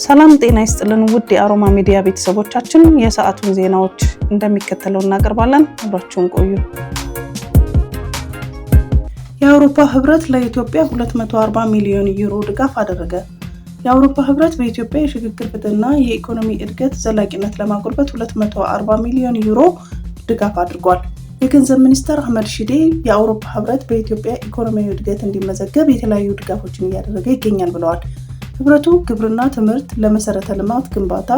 ሰላም ጤና ይስጥልን ውድ የአሮማ ሚዲያ ቤተሰቦቻችን፣ የሰዓቱን ዜናዎች እንደሚከተለው እናቀርባለን። አብራችሁን ቆዩ። የአውሮፓ ህብረት ለኢትዮጵያ 240 ሚሊዮን ዩሮ ድጋፍ አደረገ። የአውሮፓ ህብረት በኢትዮጵያ የሽግግር ፍትህና የኢኮኖሚ እድገት ዘላቂነት ለማጎልበት 240 ሚሊዮን ዩሮ ድጋፍ አድርጓል። የገንዘብ ሚኒስትር አህመድ ሺዴ የአውሮፓ ህብረት በኢትዮጵያ ኢኮኖሚያዊ እድገት እንዲመዘገብ የተለያዩ ድጋፎችን እያደረገ ይገኛል ብለዋል። ህብረቱ ግብርና፣ ትምህርት፣ ለመሰረተ ልማት ግንባታ፣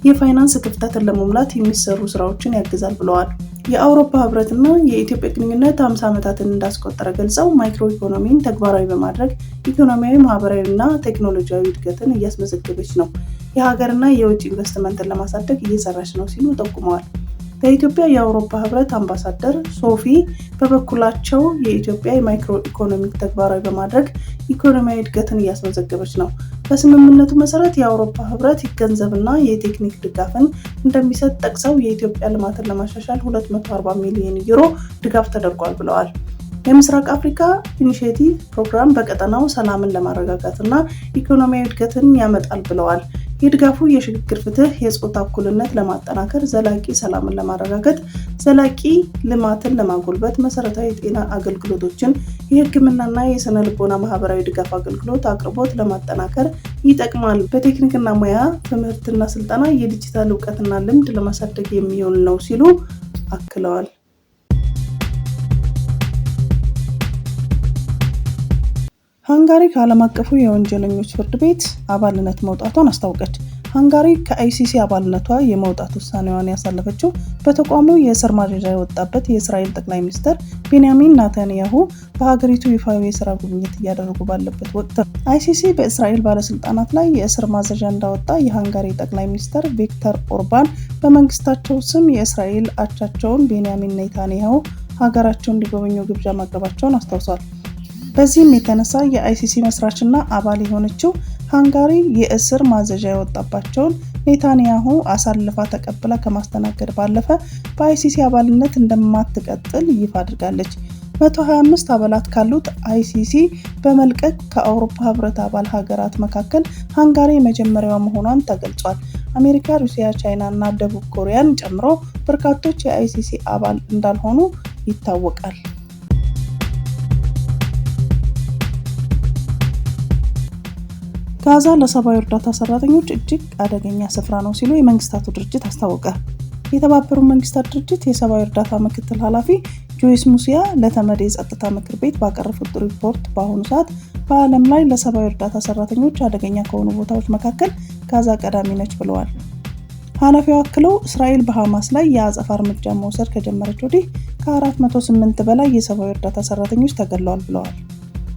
የፋይናንስ ክፍተትን ለመሙላት የሚሰሩ ስራዎችን ያግዛል ብለዋል። የአውሮፓ ህብረትና የኢትዮጵያ ግንኙነት 50 ዓመታትን እንዳስቆጠረ ገልጸው ማይክሮ ኢኮኖሚን ተግባራዊ በማድረግ ኢኮኖሚያዊ፣ ማህበራዊና ቴክኖሎጂያዊ እድገትን እያስመዘገበች ነው፣ የሀገርና የውጭ ኢንቨስትመንትን ለማሳደግ እየሰራች ነው ሲሉ ጠቁመዋል። በኢትዮጵያ የአውሮፓ ህብረት አምባሳደር ሶፊ በበኩላቸው የኢትዮጵያ የማይክሮ ኢኮኖሚክ ተግባራዊ በማድረግ ኢኮኖሚያዊ እድገትን እያስመዘገበች ነው። በስምምነቱ መሰረት የአውሮፓ ህብረት ገንዘብና የቴክኒክ ድጋፍን እንደሚሰጥ ጠቅሰው የኢትዮጵያ ልማትን ለማሻሻል 240 ሚሊዮን ዩሮ ድጋፍ ተደርጓል ብለዋል። የምስራቅ አፍሪካ ኢኒሼቲቭ ፕሮግራም በቀጠናው ሰላምን ለማረጋጋትና ኢኮኖሚያዊ እድገትን ያመጣል ብለዋል። የድጋፉ የሽግግር ፍትህ፣ የጾታ እኩልነት ለማጠናከር፣ ዘላቂ ሰላምን ለማረጋገጥ፣ ዘላቂ ልማትን ለማጎልበት፣ መሰረታዊ የጤና አገልግሎቶችን፣ የህክምናና የስነ ልቦና ማህበራዊ ድጋፍ አገልግሎት አቅርቦት ለማጠናከር ይጠቅማል። በቴክኒክና ሙያ ትምህርትና ስልጠና የዲጂታል እውቀትና ልምድ ለማሳደግ የሚውል ነው ሲሉ አክለዋል። ሃንጋሪ ከዓለም አቀፉ የወንጀለኞች ፍርድ ቤት አባልነት መውጣቷን አስታወቀች። ሃንጋሪ ከአይሲሲ አባልነቷ የመውጣት ውሳኔዋን ያሳለፈችው በተቋሙ የእስር ማዘዣ የወጣበት የእስራኤል ጠቅላይ ሚኒስትር ቤንያሚን ኔታንያሁ በሀገሪቱ ይፋዊ የስራ ጉብኝት እያደረጉ ባለበት ወቅት ነው። አይሲሲ በእስራኤል ባለስልጣናት ላይ የእስር ማዘዣ እንዳወጣ የሃንጋሪ ጠቅላይ ሚኒስትር ቪክተር ኦርባን በመንግስታቸው ስም የእስራኤል አቻቸውን ቤንያሚን ኔታንያሁ ሀገራቸውን እንዲጎበኙ ግብዣ ማቅረባቸውን አስታውሷል። በዚህም የተነሳ የአይሲሲ መስራችና አባል የሆነችው ሃንጋሪ የእስር ማዘዣ የወጣባቸውን ኔታንያሁ አሳልፋ ተቀብላ ከማስተናገድ ባለፈ በአይሲሲ አባልነት እንደማትቀጥል ይፋ አድርጋለች። 125 አባላት ካሉት አይሲሲ በመልቀቅ ከአውሮፓ ህብረት አባል ሀገራት መካከል ሃንጋሪ የመጀመሪያዋ መሆኗን ተገልጿል። አሜሪካ፣ ሩሲያ፣ ቻይና እና ደቡብ ኮሪያን ጨምሮ በርካቶች የአይሲሲ አባል እንዳልሆኑ ይታወቃል። ጋዛ ለሰብአዊ እርዳታ ሰራተኞች እጅግ አደገኛ ስፍራ ነው ሲሉ የመንግስታቱ ድርጅት አስታወቀ። የተባበሩት መንግስታት ድርጅት የሰብአዊ እርዳታ ምክትል ኃላፊ ጆይስ ሙሲያ ለተመድ የጸጥታ ምክር ቤት ባቀረቡት ሪፖርት በአሁኑ ሰዓት በዓለም ላይ ለሰብአዊ እርዳታ ሰራተኞች አደገኛ ከሆኑ ቦታዎች መካከል ጋዛ ቀዳሚ ነች ብለዋል። ኃላፊው አክለው እስራኤል በሐማስ ላይ የአጸፋ እርምጃ መውሰድ ከጀመረች ወዲህ ከ408 በላይ የሰብአዊ እርዳታ ሰራተኞች ተገድለዋል ብለዋል።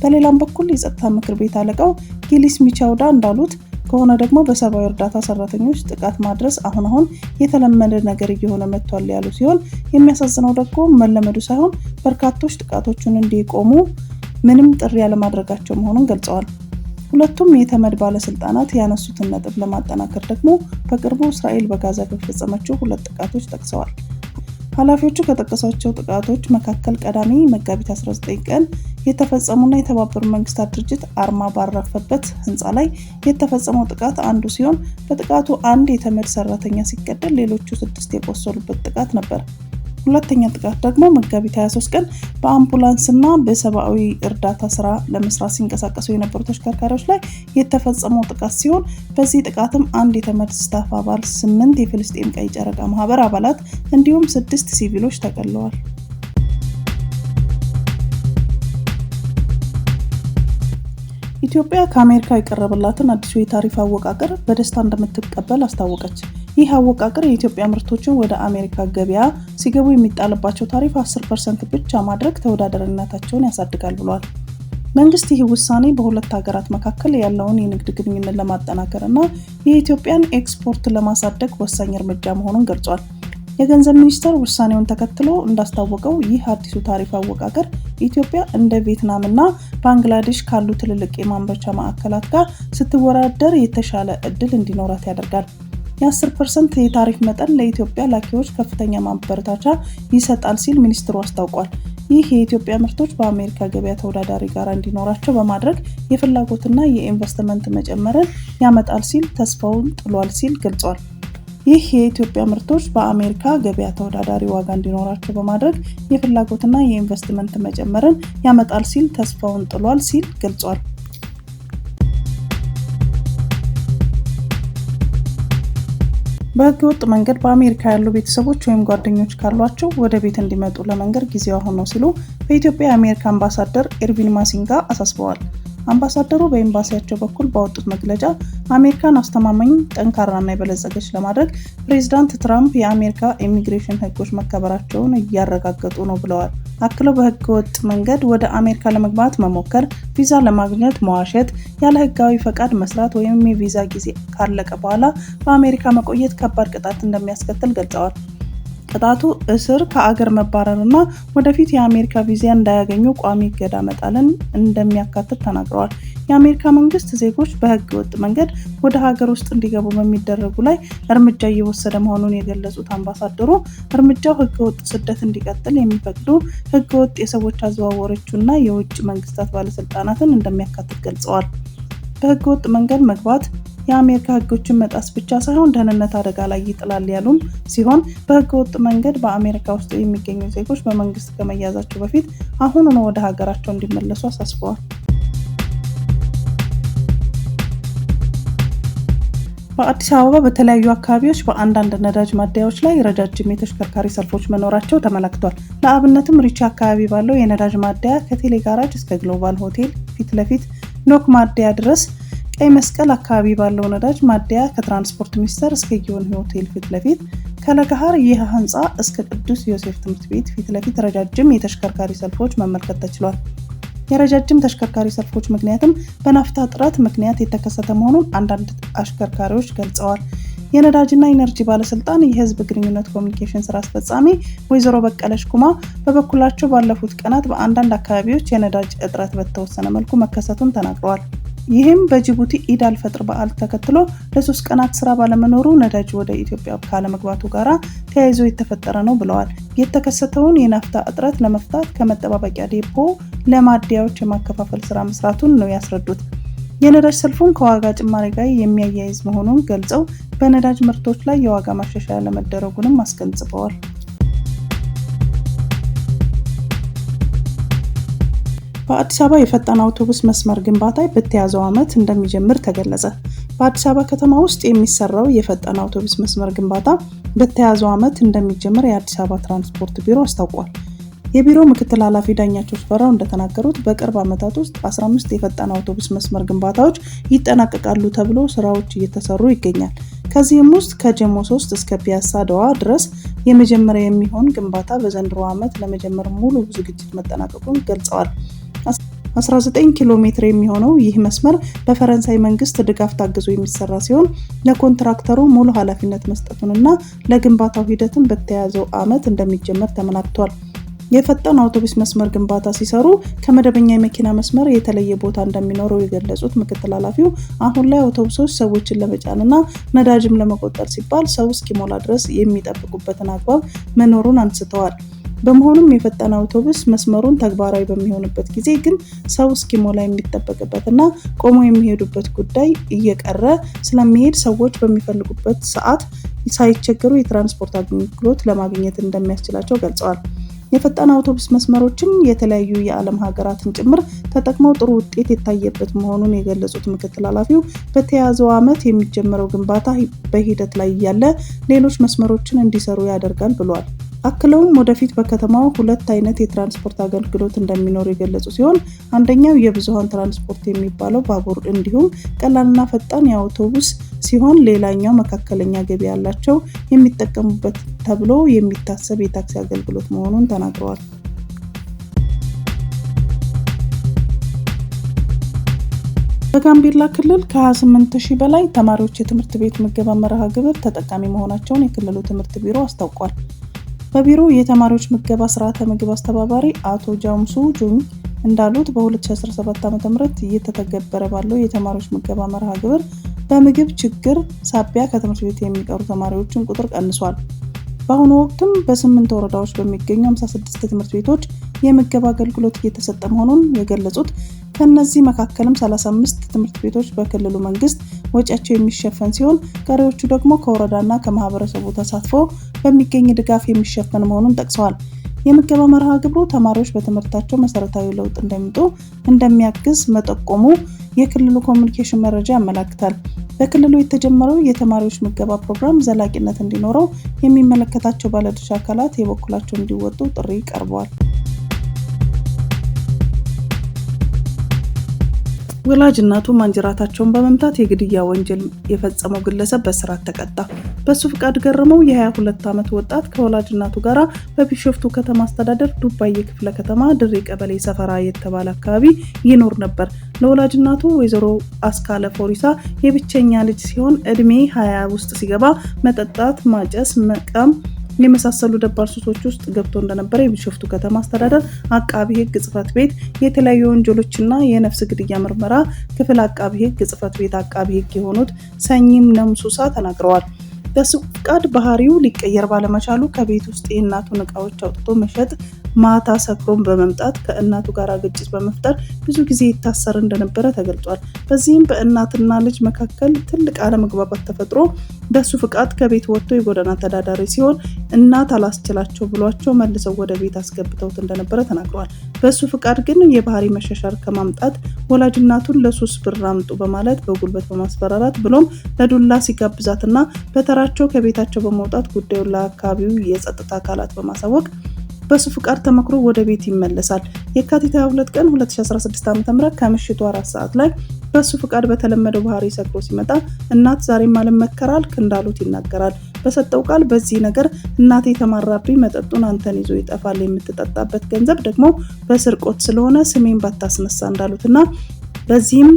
በሌላም በኩል የጸጥታ ምክር ቤት አለቃው ጊሊስ ሚቻውዳ እንዳሉት ከሆነ ደግሞ በሰብአዊ እርዳታ ሰራተኞች ጥቃት ማድረስ አሁን የተለመደ ነገር እየሆነ መጥቷል ያሉ ሲሆን የሚያሳዝነው ደግሞ መለመዱ ሳይሆን በርካቶች ጥቃቶቹን እንዲቆሙ ምንም ጥሪ ያለማድረጋቸው መሆኑን ገልጸዋል። ሁለቱም የተመድ ባለስልጣናት ያነሱትን ነጥብ ለማጠናከር ደግሞ በቅርቡ እስራኤል በጋዛ በፈጸመችው 2 ጥቃቶች ጠቅሰዋል። ኃላፊዎቹ ከጠቀሷቸው ጥቃቶች መካከል ቀዳሚ መጋቢት 19 ቀን የተፈጸሙና የተባበሩት መንግስታት ድርጅት አርማ ባረፈበት ህንፃ ላይ የተፈጸመው ጥቃት አንዱ ሲሆን በጥቃቱ አንድ የተመድ ሰራተኛ ሲገደል ሌሎቹ 6 የቆሰሉበት ጥቃት ነበር። ሁለተኛ ጥቃት ደግሞ መጋቢት 23 ቀን በአምቡላንስና በሰብአዊ እርዳታ ስራ ለመስራት ሲንቀሳቀሱ የነበሩ ተሽከርካሪዎች ላይ የተፈጸመው ጥቃት ሲሆን በዚህ ጥቃትም አንድ የተመድ ስታፍ አባል፣ 8 የፍልስጤም ቀይ ጨረቃ ማህበር አባላት እንዲሁም 6 ሲቪሎች ተገድለዋል። ኢትዮጵያ ከአሜሪካ የቀረበላትን አዲሱ የታሪፍ አወቃቀር በደስታ እንደምትቀበል አስታወቀች። ይህ አወቃቀር የኢትዮጵያ ምርቶችን ወደ አሜሪካ ገበያ ሲገቡ የሚጣልባቸው ታሪፍ 10% ብቻ ማድረግ ተወዳዳሪነታቸውን ያሳድጋል ብሏል። መንግስት ይህ ውሳኔ በሁለት ሀገራት መካከል ያለውን የንግድ ግንኙነት ለማጠናከር እና የኢትዮጵያን ኤክስፖርት ለማሳደግ ወሳኝ እርምጃ መሆኑን ገልጿል። የገንዘብ ሚኒስቴር ውሳኔውን ተከትሎ እንዳስታወቀው ይህ አዲሱ ታሪፍ አወቃቀር ኢትዮጵያ እንደ ቪየትናም እና ባንግላዴሽ ካሉ ትልልቅ የማምረቻ ማዕከላት ጋር ስትወዳደር የተሻለ እድል እንዲኖራት ያደርጋል። የ10% የታሪፍ መጠን ለኢትዮጵያ ላኪዎች ከፍተኛ ማበረታቻ ይሰጣል ሲል ሚኒስትሩ አስታውቋል። ይህ የኢትዮጵያ ምርቶች በአሜሪካ ገበያ ተወዳዳሪ ጋር እንዲኖራቸው በማድረግ የፍላጎትና የኢንቨስትመንት መጨመርን ያመጣል ሲል ተስፋውን ጥሏል ሲል ገልጿል። ይህ የኢትዮጵያ ምርቶች በአሜሪካ ገበያ ተወዳዳሪ ዋጋ እንዲኖራቸው በማድረግ የፍላጎትና የኢንቨስትመንት መጨመርን ያመጣል ሲል ተስፋውን ጥሏል ሲል ገልጿል። በህገወጥ መንገድ በአሜሪካ ያሉ ቤተሰቦች ወይም ጓደኞች ካሏቸው ወደ ቤት እንዲመጡ ለመንገር ጊዜው አሁን ነው ሲሉ በኢትዮጵያ የአሜሪካ አምባሳደር ኤርቪን ማሲንጋ አሳስበዋል። አምባሳደሩ በኤምባሲያቸው በኩል ባወጡት መግለጫ አሜሪካን አስተማማኝ፣ ጠንካራና የበለጸገች ለማድረግ ፕሬዚዳንት ትራምፕ የአሜሪካ ኢሚግሬሽን ህጎች መከበራቸውን እያረጋገጡ ነው ብለዋል። አክለው በህገወጥ መንገድ ወደ አሜሪካ ለመግባት መሞከር፣ ቪዛ ለማግኘት መዋሸት፣ ያለ ህጋዊ ፈቃድ መስራት ወይም የቪዛ ጊዜ ካለቀ በኋላ በአሜሪካ መቆየት ከባድ ቅጣት እንደሚያስከትል ገልጸዋል። ቅጣቱ እስር፣ ከአገር መባረር እና ወደፊት የአሜሪካ ቪዛ እንዳያገኙ ቋሚ እገዳ መጣልን እንደሚያካትት ተናግረዋል። የአሜሪካ መንግስት ዜጎች በህገ ወጥ መንገድ ወደ ሀገር ውስጥ እንዲገቡ በሚደረጉ ላይ እርምጃ እየወሰደ መሆኑን የገለጹት አምባሳደሩ እርምጃው ህገ ወጥ ስደት እንዲቀጥል የሚፈቅዱ ህገ ወጥ የሰዎች አዘዋዋሪዎችና የውጭ መንግስታት ባለስልጣናትን እንደሚያካትት ገልጸዋል። በህገ ወጥ መንገድ መግባት የአሜሪካ ህጎችን መጣስ ብቻ ሳይሆን ደህንነት አደጋ ላይ ይጥላል ያሉም ሲሆን በህገ ወጥ መንገድ በአሜሪካ ውስጥ የሚገኙ ዜጎች በመንግስት ከመያዛቸው በፊት አሁኑኑ ወደ ሀገራቸው እንዲመለሱ አሳስበዋል። በአዲስ አበባ በተለያዩ አካባቢዎች በአንዳንድ ነዳጅ ማደያዎች ላይ ረጃጅም የተሽከርካሪ ሰልፎች መኖራቸው ተመላክቷል። ለአብነትም ሪቻ አካባቢ ባለው የነዳጅ ማደያ ከቴሌ ጋራጅ እስከ ግሎባል ሆቴል ፊት ለፊት ኖክ ማደያ ድረስ፣ ቀይ መስቀል አካባቢ ባለው ነዳጅ ማደያ ከትራንስፖርት ሚኒስቴር እስከ ጊዮን ሆቴል ፊት ለፊት፣ ከለገሃር ይህ ህንፃ እስከ ቅዱስ ዮሴፍ ትምህርት ቤት ፊት ለፊት ረጃጅም የተሽከርካሪ ሰልፎች መመልከት ተችሏል። የረጃጅም ተሽከርካሪ ሰልፎች ምክንያትም በናፍታ እጥረት ምክንያት የተከሰተ መሆኑን አንዳንድ አሽከርካሪዎች ገልጸዋል። የነዳጅና ኢነርጂ ባለስልጣን የህዝብ ግንኙነት ኮሚኒኬሽን ስራ አስፈጻሚ ወይዘሮ በቀለሽ ኩማ በበኩላቸው ባለፉት ቀናት በአንዳንድ አካባቢዎች የነዳጅ እጥረት በተወሰነ መልኩ መከሰቱን ተናግረዋል። ይህም በጅቡቲ ኢድ አልፈጥር በዓል ተከትሎ ለ3 ቀናት ስራ ባለመኖሩ ነዳጅ ወደ ኢትዮጵያ ካለመግባቱ ጋር ተያይዞ የተፈጠረ ነው ብለዋል። የተከሰተውን የናፍታ እጥረት ለመፍታት ከመጠባበቂያ ዴፖ ለማደያዎች የማከፋፈል ስራ መስራቱን ነው ያስረዱት። የነዳጅ ሰልፉን ከዋጋ ጭማሪ ጋር የሚያያይዝ መሆኑን ገልጸው በነዳጅ ምርቶች ላይ የዋጋ ማሻሻያ ለመደረጉንም አስገንዝበዋል። በአዲስ አበባ የፈጣን አውቶቡስ መስመር ግንባታ በተያዘው ዓመት እንደሚጀምር ተገለጸ። በአዲስ አበባ ከተማ ውስጥ የሚሰራው የፈጣን አውቶቡስ መስመር ግንባታ በተያዘው ዓመት እንደሚጀምር የአዲስ አበባ ትራንስፖርት ቢሮ አስታውቋል። የቢሮው ምክትል ኃላፊ ዳኛቸው ሽፈራው እንደተናገሩት በቅርብ ዓመታት ውስጥ 15 የፈጣን አውቶቡስ መስመር ግንባታዎች ይጠናቀቃሉ ተብሎ ስራዎች እየተሰሩ ይገኛል። ከዚህም ውስጥ ከጀሞ 3 እስከ ፒያሳ ደዋ ድረስ የመጀመሪያ የሚሆን ግንባታ በዘንድሮ ዓመት ለመጀመር ሙሉ ዝግጅት መጠናቀቁን ገልጸዋል። 19 ኪሎ ሜትር የሚሆነው ይህ መስመር በፈረንሳይ መንግስት ድጋፍ ታግዞ የሚሰራ ሲሆን ለኮንትራክተሩ ሙሉ ኃላፊነት መስጠቱንና ለግንባታው ሂደትም በተያዘው ዓመት እንደሚጀመር ተመላክቷል። የፈጣን አውቶቡስ መስመር ግንባታ ሲሰሩ ከመደበኛ የመኪና መስመር የተለየ ቦታ እንደሚኖረው የገለጹት ምክትል ኃላፊው አሁን ላይ አውቶቡሶች ሰዎችን ለመጫንና ነዳጅም ለመቆጠር ሲባል ሰው እስኪሞላ ድረስ የሚጠብቁበትን አግባብ መኖሩን አንስተዋል። በመሆኑም የፈጣን አውቶቡስ መስመሩን ተግባራዊ በሚሆንበት ጊዜ ግን ሰው እስኪሞላ የሚጠበቅበትና ቆሞ የሚሄዱበት ጉዳይ እየቀረ ስለሚሄድ ሰዎች በሚፈልጉበት ሰዓት ሳይቸገሩ የትራንስፖርት አገልግሎት ለማግኘት እንደሚያስችላቸው ገልጸዋል። የፈጣን አውቶቡስ መስመሮችም የተለያዩ የዓለም ሀገራትን ጭምር ተጠቅመው ጥሩ ውጤት የታየበት መሆኑን የገለጹት ምክትል ኃላፊው በተያዘው ዓመት የሚጀምረው ግንባታ በሂደት ላይ ያለ ሌሎች መስመሮችን እንዲሰሩ ያደርጋል ብሏል። አክለውም ወደፊት በከተማው 2 አይነት የትራንስፖርት አገልግሎት እንደሚኖር የገለጹ ሲሆን አንደኛው የብዙሃን ትራንስፖርት የሚባለው ባቡር እንዲሁም ቀላልና ፈጣን የአውቶቡስ ሲሆን ሌላኛው መካከለኛ ገቢ ያላቸው የሚጠቀሙበት ተብሎ የሚታሰብ የታክሲ አገልግሎት መሆኑን ተናግረዋል። በጋምቤላ ክልል ከ28000 በላይ ተማሪዎች የትምህርት ቤት ምገባ መርሃ ግብር ተጠቃሚ መሆናቸውን የክልሉ ትምህርት ቢሮ አስታውቋል። በቢሮው የተማሪዎች ምገባ ስርዓተ ምግብ አስተባባሪ አቶ ጃምሱ ጁሚ እንዳሉት በ2017 ዓ.ም እየተተገበረ ባለው የተማሪዎች ምገባ መርሃ ግብር በምግብ ችግር ሳቢያ ከትምህርት ቤት የሚቀሩ ተማሪዎችን ቁጥር ቀንሷል። በአሁኑ ወቅትም በ8 ወረዳዎች በሚገኙ 56 ትምህርት ቤቶች የምገባ አገልግሎት እየተሰጠ መሆኑን የገለጹት ከነዚህ መካከልም 35 ትምህርት ቤቶች በክልሉ መንግስት ወጪያቸው የሚሸፈን ሲሆን ቀሪዎቹ ደግሞ ከወረዳና ከማህበረሰቡ ተሳትፎ በሚገኝ ድጋፍ የሚሸፈን መሆኑን ጠቅሰዋል። የምገባ መርሃ ግብሩ ተማሪዎች በትምህርታቸው መሰረታዊ ለውጥ እንደሚያግዝ መጠቆሙ የክልሉ ኮሚኒኬሽን መረጃ ያመለክታል። በክልሉ የተጀመረው የተማሪዎች ምገባ ፕሮግራም ዘላቂነት እንዲኖረው የሚመለከታቸው ባለድርሻ አካላት የበኩላቸውን እንዲወጡ ጥሪ ቀርቧል። ወላጅ እናቱ ማንጀራታቸውን በመምታት የግድያ ወንጀል የፈጸመው ግለሰብ በእስራት ተቀጣ። በሱ ፍቃድ ገረመው የ22 ዓመት ወጣት ከወላጅ እናቱ ጋር በቢሾፍቱ ከተማ አስተዳደር ዱባዬ ክፍለ ከተማ ድሬ ቀበሌ ሰፈራ የተባለ አካባቢ ይኖር ነበር። ለወላጅ እናቱ ወይዘሮ አስካለ ፎሪሳ የብቸኛ ልጅ ሲሆን እድሜ 20 ውስጥ ሲገባ መጠጣት፣ ማጨስ፣ መቃም የመሳሰሉ ደባል ሱሶች ውስጥ ገብቶ እንደነበረ የቢሾፍቱ ከተማ አስተዳደር አቃቢ ሕግ ጽሕፈት ቤት የተለያዩ ወንጀሎችና የነፍስ ግድያ ምርመራ ክፍል አቃቢ ሕግ ጽሕፈት ቤት አቃቢ ሕግ የሆኑት ሰኚም ነምሱሳ ተናግረዋል። በሱ ፍቃድ ባህሪው ሊቀየር ባለመቻሉ ከቤት ውስጥ የእናቱን ዕቃዎች አውጥቶ መሸጥ፣ ማታ ሰክሮም በመምጣት ከእናቱ ጋር ግጭት በመፍጠር ብዙ ጊዜ ይታሰር እንደነበረ ተገልጿል። በዚህም በእናትና ልጅ መካከል ትልቅ አለመግባባት ተፈጥሮ በሱ ፍቃድ ከቤት ወጥቶ የጎዳና ተዳዳሪ ሲሆን እናት አላስችላቸው ብሏቸው መልሰው ወደ ቤት አስገብተውት እንደነበረ ተናግረዋል። በሱ ፍቃድ ግን የባህሪ መሻሻል ከማምጣት ወላጅ እናቱን ለሱስ ብር አምጡ በማለት በጉልበት በማስፈራራት ብሎም ለዱላ ሲጋብዛትና በተራቸው ከቤታቸው በመውጣት ጉዳዩን ለአካባቢው የጸጥታ አካላት በማሳወቅ በሱ ፍቃድ ተመክሮ ወደ ቤት ይመለሳል። የካቲት 22 ቀን 2016 ዓ.ም ከምሽቱ 4 ሰዓት ላይ በሱ ፍቃድ በተለመደው ባህሪ ሰክሮ ሲመጣ እናት ዛሬም አልመከራል እንዳሉት ይናገራል። በሰጠው ቃል በዚህ ነገር እናቴ ተማራብኝ፣ መጠጡን አንተን ይዞ ይጠፋል፣ የምትጠጣበት ገንዘብ ደግሞ በስርቆት ስለሆነ ስሜን ባታስነሳ እንዳሉትና በዚህም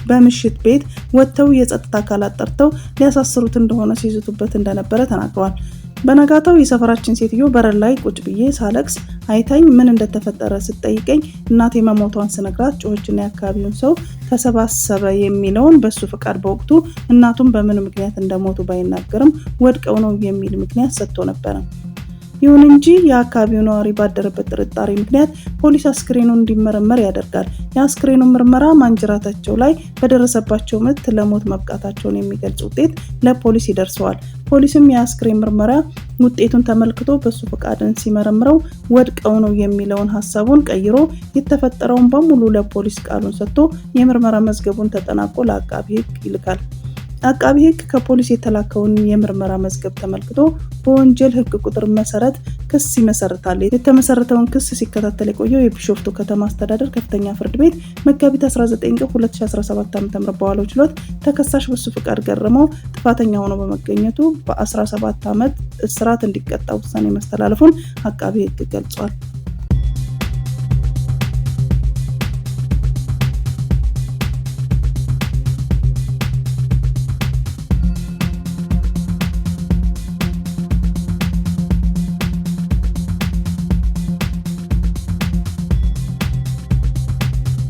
በምሽት ቤት ወጥተው የጸጥታ አካላት ጠርተው ሊያሳስሩት እንደሆነ ሲይዙበት እንደነበረ ተናግረዋል። በነጋታው የሰፈራችን ሴትዮ በረር ላይ ቁጭ ብዬ ሳለቅስ አይታኝ ምን እንደተፈጠረ ስትጠይቀኝ እናቴ መሞቷን ስነግራት ጮኸችና የአካባቢውን ሰው ተሰባሰበ የሚለውን በሱ ፍቃድ በወቅቱ እናቱን በምን ምክንያት እንደሞቱ ባይናገርም ወድቀው ነው የሚል ምክንያት ሰጥቶ ነበር። ይሁን እንጂ የአካባቢው ነዋሪ ባደረበት ጥርጣሬ ምክንያት ፖሊስ አስክሬኑን እንዲመረመር ያደርጋል። የአስክሬኑ ምርመራ ማንጀራታቸው ላይ በደረሰባቸው ምት ለሞት መብቃታቸውን የሚገልጽ ውጤት ለፖሊስ ይደርሰዋል። ፖሊስም የአስክሬን ምርመራ ውጤቱን ተመልክቶ በሱ ፍቃድን ሲመረምረው ወድቀው ነው የሚለውን ሐሳቡን ቀይሮ የተፈጠረውን በሙሉ ለፖሊስ ቃሉን ሰጥቶ የምርመራ መዝገቡን ተጠናቆ ለአቃቢ ሕግ ይልካል። አቃቢ ሕግ ከፖሊስ የተላከውን የምርመራ መዝገብ ተመልክቶ በወንጀል ሕግ ቁጥር መሰረት ክስ ይመሰርታል። የተመሰረተውን ክስ ሲከታተል የቆየው የቢሾፍቱ ከተማ አስተዳደር ከፍተኛ ፍርድ ቤት መጋቢት 19 ቀን 2017 ዓ.ም በዋለው ችሎት ተከሳሽ በሱ ፍቃድ ገረመው ጥፋተኛ ሆኖ በመገኘቱ በ17 ዓመት እስራት እንዲቀጣ ውሳኔ ማስተላለፉን አቃቢ ሕግ ገልጿል።